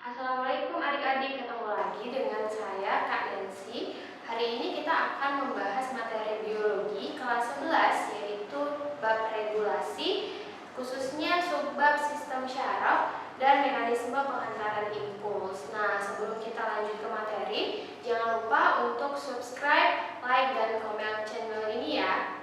Assalamualaikum adik-adik, ketemu lagi dengan saya Kak Nancy. Hari ini kita akan membahas materi biologi kelas 11 yaitu bab regulasi, khususnya subbab sistem syaraf dan mekanisme penghantaran impuls. Nah, sebelum kita lanjut ke materi, jangan lupa untuk subscribe, like, dan komen channel ini ya.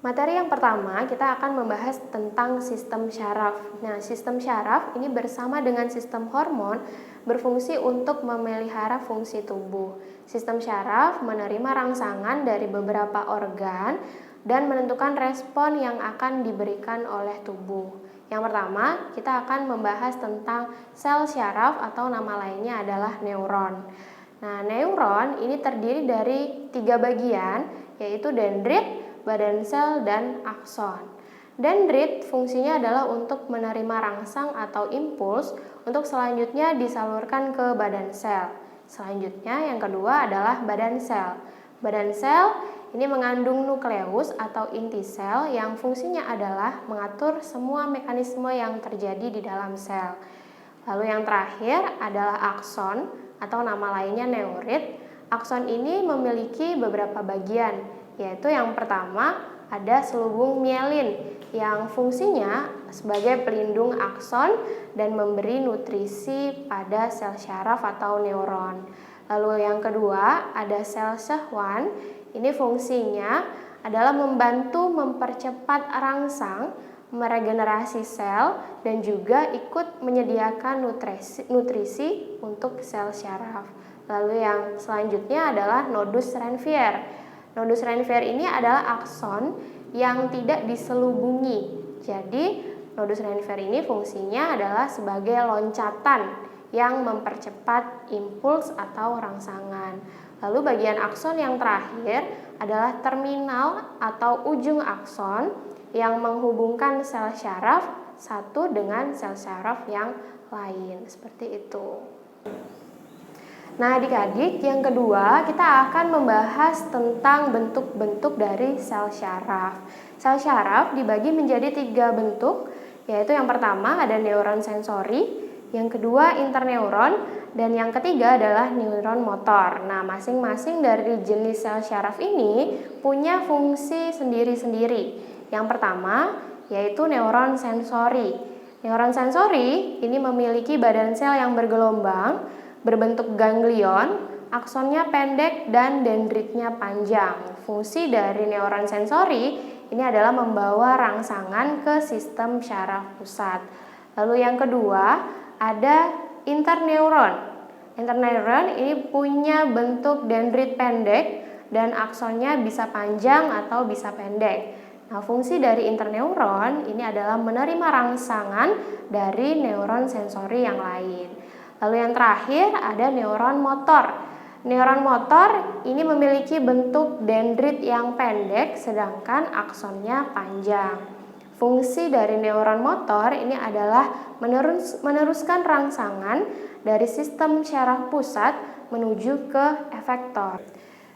Materi yang pertama, kita akan membahas tentang sistem syaraf. Nah, sistem syaraf ini bersama dengan sistem hormon berfungsi untuk memelihara fungsi tubuh. Sistem syaraf menerima rangsangan dari beberapa organ dan menentukan respon yang akan diberikan oleh tubuh. Yang pertama, kita akan membahas tentang sel syaraf atau nama lainnya adalah neuron. Nah, neuron ini terdiri dari 3 bagian, yaitu dendrit, badan sel, dan akson. Dendrit fungsinya adalah untuk menerima rangsang atau impuls untuk selanjutnya disalurkan ke badan sel. Selanjutnya yang kedua adalah badan sel. Badan sel ini mengandung nukleus atau inti sel yang fungsinya adalah mengatur semua mekanisme yang terjadi di dalam sel. Lalu yang terakhir adalah akson atau nama lainnya neurit. Akson ini memiliki beberapa bagian, yaitu yang pertama ada selubung mielin yang fungsinya sebagai pelindung akson dan memberi nutrisi pada sel syaraf atau neuron. Lalu yang kedua ada sel Schwann, ini fungsinya adalah membantu mempercepat rangsang, meregenerasi sel, dan juga ikut menyediakan nutrisi untuk sel syaraf. Lalu yang selanjutnya adalah nodus Ranvier. Nodus Ranvier ini adalah akson yang tidak diselubungi. Jadi, nodus Ranvier ini fungsinya adalah sebagai loncatan yang mempercepat impuls atau rangsangan. Lalu bagian akson yang terakhir adalah terminal atau ujung akson yang menghubungkan sel syaraf satu dengan sel syaraf yang lain. Seperti itu. Nah, adik-adik, yang kedua kita akan membahas tentang bentuk-bentuk dari sel syaraf. Sel syaraf dibagi menjadi 3 bentuk, yaitu yang pertama ada neuron sensori, yang kedua interneuron, dan yang ketiga adalah neuron motor. Nah, masing-masing dari jenis sel syaraf ini punya fungsi sendiri-sendiri. Yang pertama yaitu neuron sensori. Neuron sensori ini memiliki badan sel yang bergelombang, berbentuk ganglion, aksonnya pendek dan dendritnya panjang. Fungsi dari neuron sensori ini adalah membawa rangsangan ke sistem syaraf pusat. Lalu yang kedua ada interneuron. Interneuron ini punya bentuk dendrit pendek dan aksonnya bisa panjang atau bisa pendek. Nah, fungsi dari interneuron ini adalah menerima rangsangan dari neuron sensori yang lain. Lalu yang terakhir ada neuron motor. Neuron motor ini memiliki bentuk dendrit yang pendek sedangkan aksonnya panjang. Fungsi dari neuron motor ini adalah meneruskan rangsangan dari sistem syaraf pusat menuju ke efektor.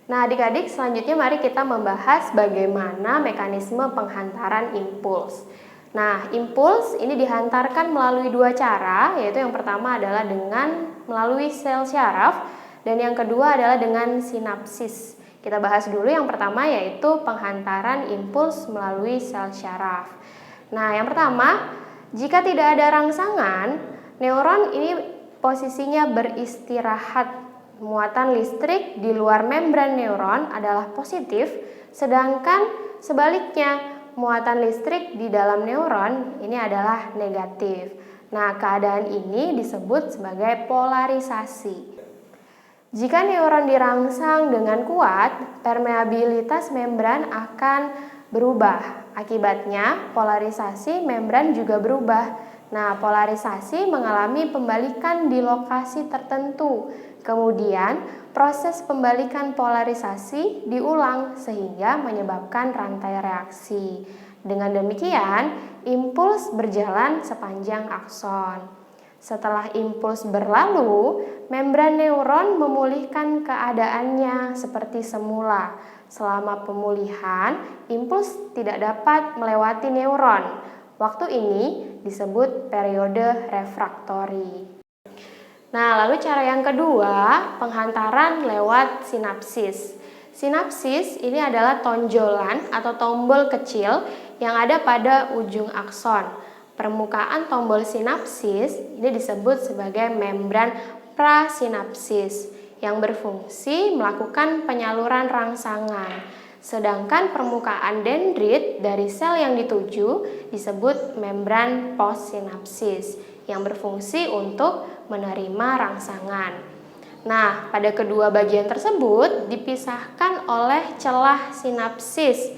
Nah, adik-adik, selanjutnya mari kita membahas bagaimana mekanisme penghantaran impuls. Nah, impuls ini dihantarkan melalui 2 cara, yaitu yang pertama adalah dengan melalui sel syaraf dan yang kedua adalah dengan sinapsis. Kita bahas dulu yang pertama yaitu penghantaran impuls melalui sel syaraf. Nah, yang pertama, jika tidak ada rangsangan, neuron ini posisinya beristirahat. Muatan listrik di luar membran neuron adalah positif, sedangkan sebaliknya muatan listrik di dalam neuron ini adalah negatif. Nah, keadaan ini disebut sebagai polarisasi. Jika neuron dirangsang dengan kuat, permeabilitas membran akan berubah. Akibatnya, polarisasi membran juga berubah. Nah, polarisasi mengalami pembalikan di lokasi tertentu. Kemudian, proses pembalikan polarisasi diulang sehingga menyebabkan rantai reaksi. Dengan demikian, impuls berjalan sepanjang akson. Setelah impuls berlalu, membran neuron memulihkan keadaannya seperti semula. Selama pemulihan, impuls tidak dapat melewati neuron. Waktu ini disebut periode refraktori. Nah, lalu cara yang kedua, penghantaran lewat sinapsis. Sinapsis ini adalah tonjolan atau tombol kecil yang ada pada ujung akson. Permukaan tombol sinapsis ini disebut sebagai membran prasinapsis yang berfungsi melakukan penyaluran rangsangan. Sedangkan permukaan dendrit dari sel yang dituju disebut membran postsinapsis yang berfungsi untuk menerima rangsangan. Nah, pada kedua bagian tersebut dipisahkan oleh celah sinapsis.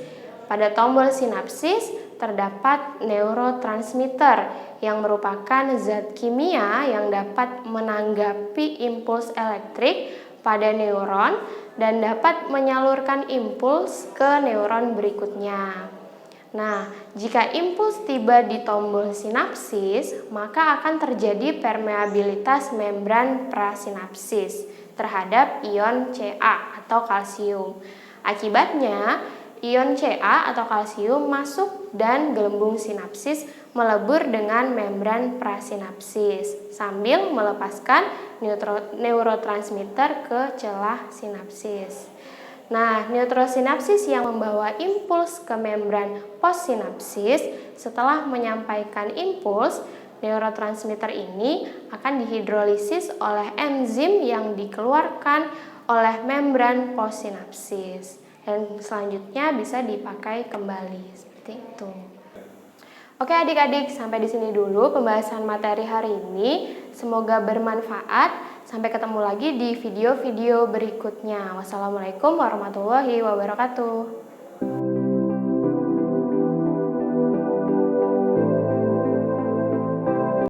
Pada tombol sinapsis terdapat neurotransmitter yang merupakan zat kimia yang dapat menanggapi impuls elektrik pada neuron dan dapat menyalurkan impuls ke neuron berikutnya. Nah, jika impuls tiba di tombol sinapsis, maka akan terjadi permeabilitas membran prasinapsis terhadap ion Ca atau kalsium. Akibatnya, ion Ca atau kalsium masuk dan gelembung sinapsis melebur dengan membran prasinapsis sambil melepaskan neurotransmitter ke celah sinapsis. Nah, neurosinapsis yang membawa impuls ke membran postsinapsis setelah menyampaikan impuls, neurotransmitter ini akan dihidrolisis oleh enzim yang dikeluarkan oleh membran postsinapsis dan selanjutnya bisa dipakai kembali seperti itu. Oke adik-adik, sampai di sini dulu pembahasan materi hari ini. Semoga bermanfaat. Sampai ketemu lagi di video-video berikutnya. Wassalamualaikum warahmatullahi wabarakatuh.